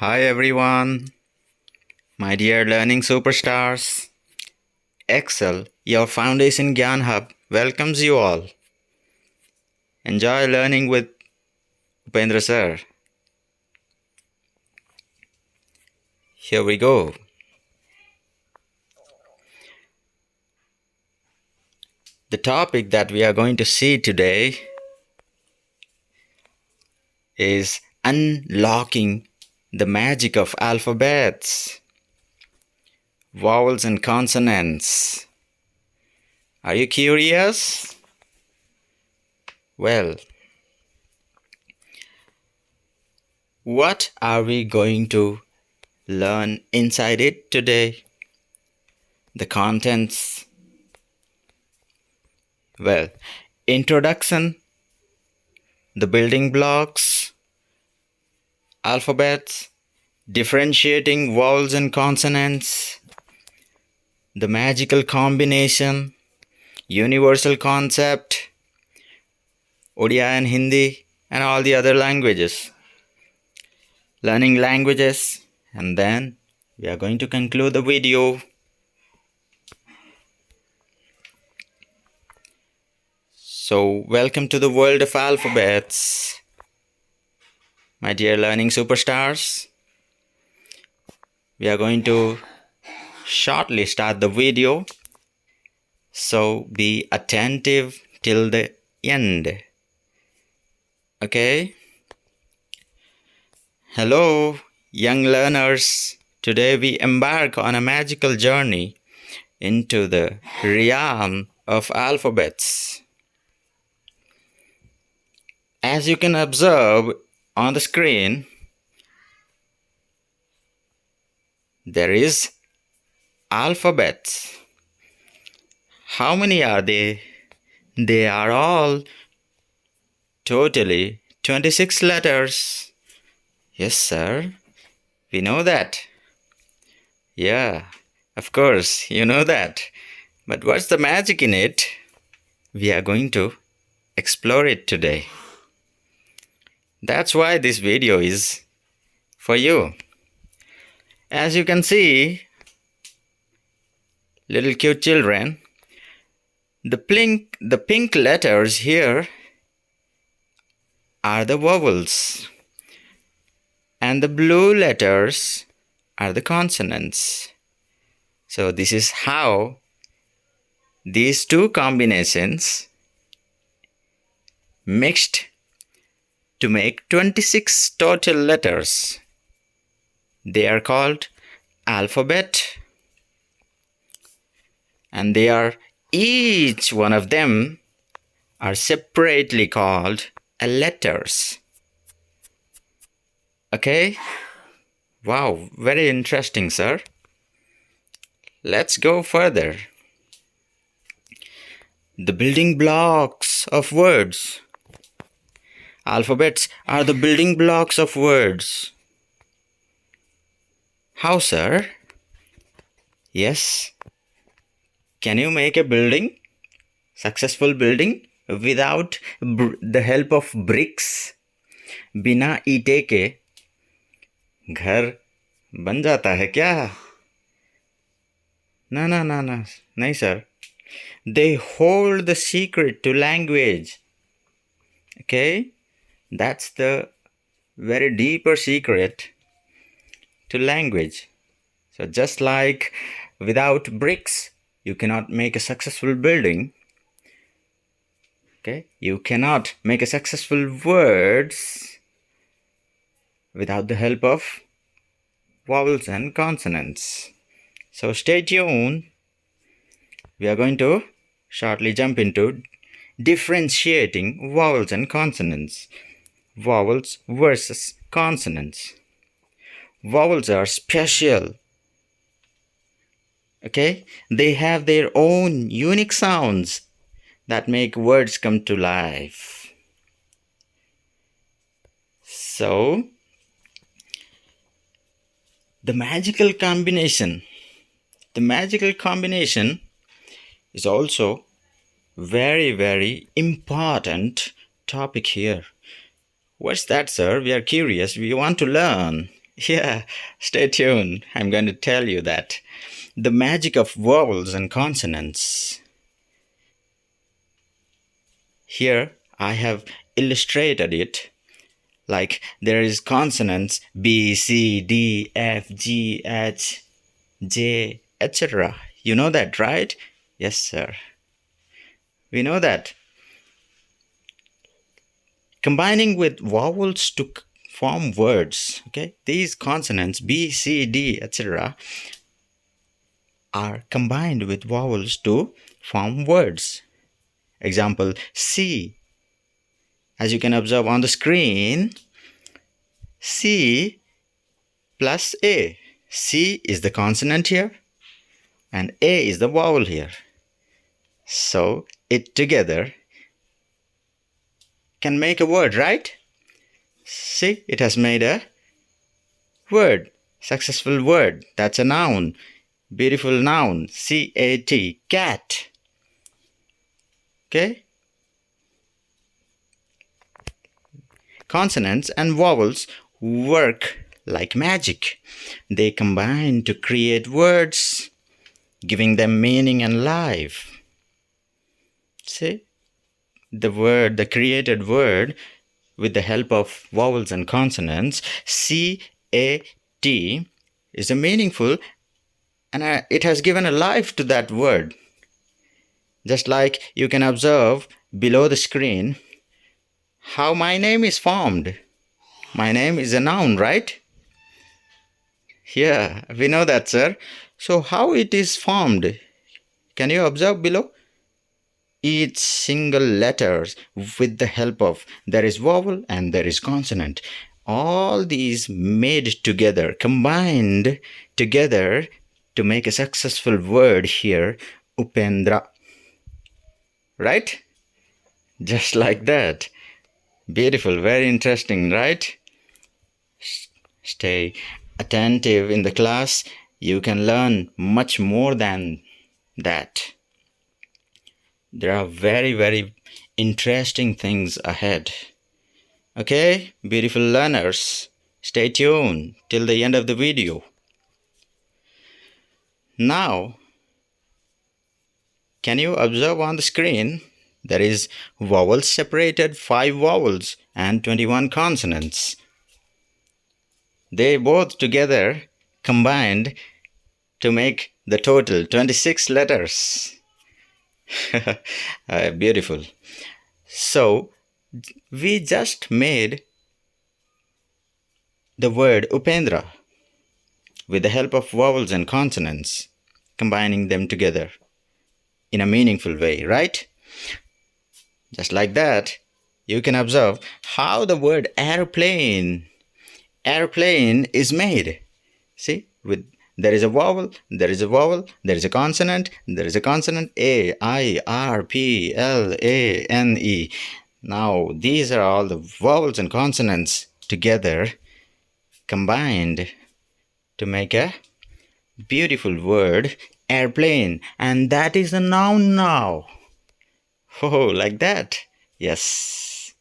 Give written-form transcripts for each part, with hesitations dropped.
Hi everyone, my dear learning superstars. Excel, your foundation Gyan Hub, welcomes you all. Enjoy learning with Upendra sir. Here we go. The topic that we are going to see today is unlocking the magic of alphabets, vowels and consonants. Are you curious? Well, what are we going to learn inside it today? The contents. Well, introduction, the building blocks, alphabets, differentiating vowels and consonants, the magical combination, universal concept, Odia and Hindi, and all the other languages. Learning languages, and then we are going to conclude the video. So, welcome to the world of alphabets, my dear learning superstars. We are going to shortly start the video, so be attentive till the end. Okay? Hello, young learners. Today we embark on a magical journey into the realm of alphabets. As you can observe on the screen, there is alphabets. How many are they? They are all totally 26 letters. Yes, sir. We know that. Yeah, of course, you know that. But what's the magic in it? We are going to explore it today. That's why this video is for you. As you can see, little cute children, the pink letters here are the vowels, and the blue letters are the consonants. So this is how these two combinations mixed to make 26 total letters. They are called alphabet, and they are, each one of them are separately called letters. Okay? Wow, very interesting, sir. Let's go further. The building blocks of words. Alphabets are the building blocks of words. How, sir? Yes. Can you make a building? Successful building without the help of bricks? बिना ईंटे के घर बन जाता है क्या? No, नहीं sir. They hold the secret to language. Okay? That's the very deeper secret to language. So just like without bricks, you cannot make a successful building. Okay? You cannot make a successful words without the help of vowels and consonants. So stay tuned. We are going to shortly jump into differentiating vowels and consonants. Vowels versus consonants. Vowels are special. Okay? They have their own unique sounds that make words come to life. So, the magical combination is also very, very important topic here. What's that, sir? We are curious. We want to learn. Yeah, stay tuned. I'm going to tell you that. The magic of vowels and consonants. Here I have illustrated it like there is consonants B, C, D, F, G, H, J, etc. You know that, right? Yes, sir. We know that. Combining with vowels to form words, okay? These consonants B, C, D, etc. are combined with vowels to form words. Example C. As you can observe on the screen, C plus A. C is the consonant here and A is the vowel here. So it together can make a word, right? See, it has made a word. Successful word. That's a noun. Beautiful noun. C-A-T. Cat. Okay? Consonants and vowels work like magic. They combine to create words, giving them meaning and life. See? The created word with the help of vowels and consonants, C-A-T, is a meaningful and it has given a life to that word. Just like you can observe below the screen how my name is formed. My name is a noun, right? Yeah, we know that, sir. So how it is formed? Can you observe below? Each single letters with the help of there is vowel and there is consonant. All these made together, combined together to make a successful word here, Upendra. Right? Just like that. Beautiful, very interesting, right? Stay attentive in the class. You can learn much more than that. There are very, very interesting things ahead. Okay, beautiful learners, stay tuned till the end of the video. Now, can you observe on the screen? There is vowels separated, 5 vowels and 21 consonants. They both together combined to make the total 26 letters. Beautiful. So, we just made the word Upendra with the help of vowels and consonants, combining them together in a meaningful way, right? Just like that, you can observe how the word airplane is made. See, with there is a vowel, there is a vowel, there is a consonant, there is a consonant, A, I, R, P, L, A, N, E. Now, these are all the vowels and consonants together, combined to make a beautiful word, airplane. And that is a noun now. Oh, like that. Yes,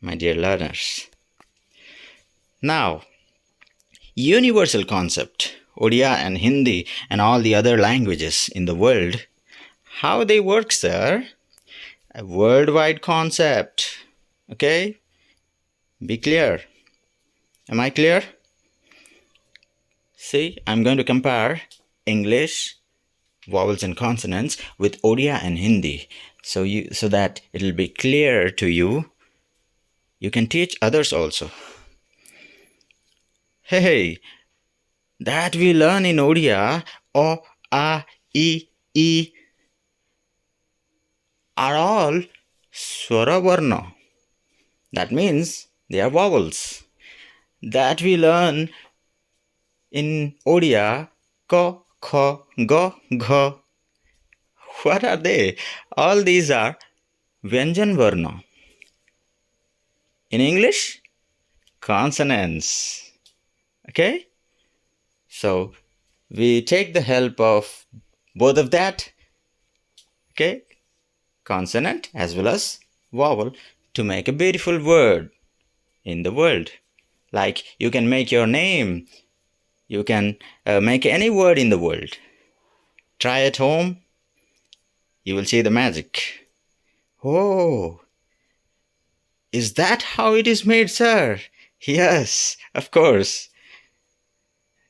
my dear learners. Now, universal concept, Odia and Hindi and all the other languages in the world, how they work, sir? A worldwide concept. Okay? Be clear. Am I clear? See, I'm going to compare English, vowels and consonants with Odia and Hindi. So that it'll be clear to you. You can teach others also. Hey, that we learn in Odia, O, A, E are all Swara Varna. That means they are vowels. That we learn in Odia, Ko, Kho, Go, Gho. What are they? All these are Vyanjan Varna. In English, consonants. Okay? So, we take the help of both of that, okay, consonant as well as vowel, to make a beautiful word in the world. Like you can make your name. You can make any word in the world. Try at home. You will see the magic. Oh, is that how it is made, sir? Yes, of course.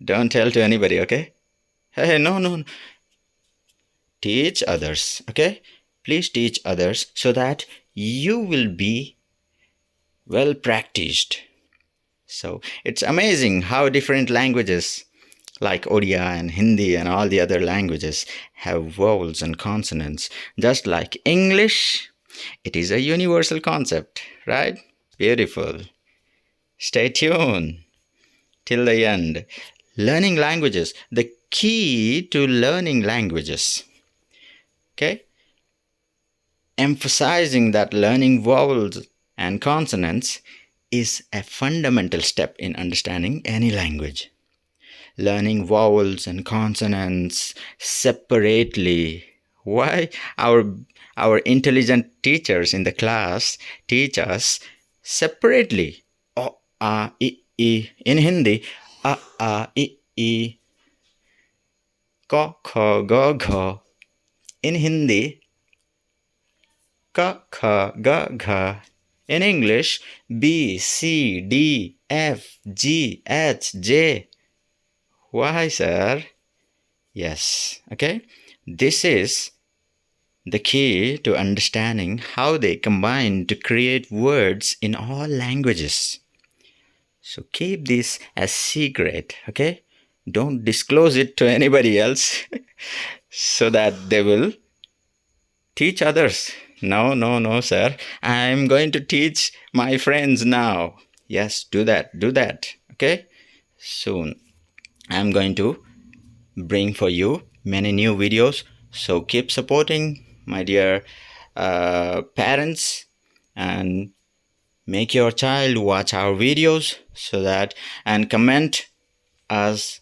Don't tell to anybody, okay? Hey, no. Teach others, okay? Please teach others so that you will be well practiced. So it's amazing how different languages like Odia and Hindi and all the other languages have vowels and consonants. Just like English, it is a universal concept, right? Beautiful. Stay tuned till the end. Learning languages, the key to learning languages. Okay? Emphasizing that learning vowels and consonants is a fundamental step in understanding any language. Learning vowels and consonants separately. Why? Our intelligent teachers in the class teach us separately. O, A, I, in Hindi, A, I, Ko, Kho, Go, Gho. In Hindi, Ka, Kha, Ga, Gha. In English, B, C, D, F, G, H, J. Why, sir? Yes, okay. This is the key to understanding how they combine to create words in all languages. So keep this as secret, okay? Don't disclose it to anybody else so that they will teach others. No, sir. I'm going to teach my friends now. Yes, do that, okay? Soon I'm going to bring for you many new videos. So keep supporting, my dear parents, and make your child watch our videos so that and comment us.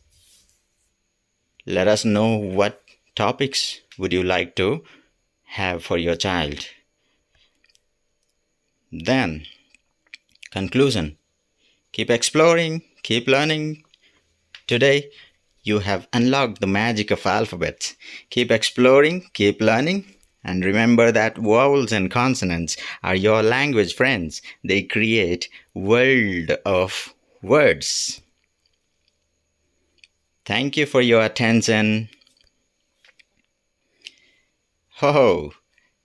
Let us know what topics would you like to have for your child. Then, conclusion. Keep exploring, keep learning. Today, you have unlocked the magic of alphabets. Keep exploring, keep learning, and remember that vowels and consonants are your language friends. They create world of words. Thank you for your attention. Oh,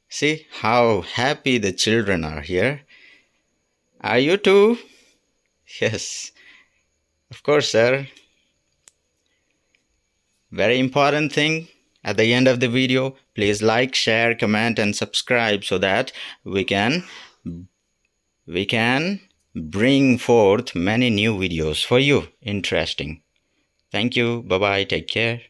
see how happy the children are here. Are you too? Yes, of course, sir. Very important thing at the end of the video, please like, share, comment and subscribe so that we can bring forth many new videos for you. Interesting. Thank you. Bye bye. Take care.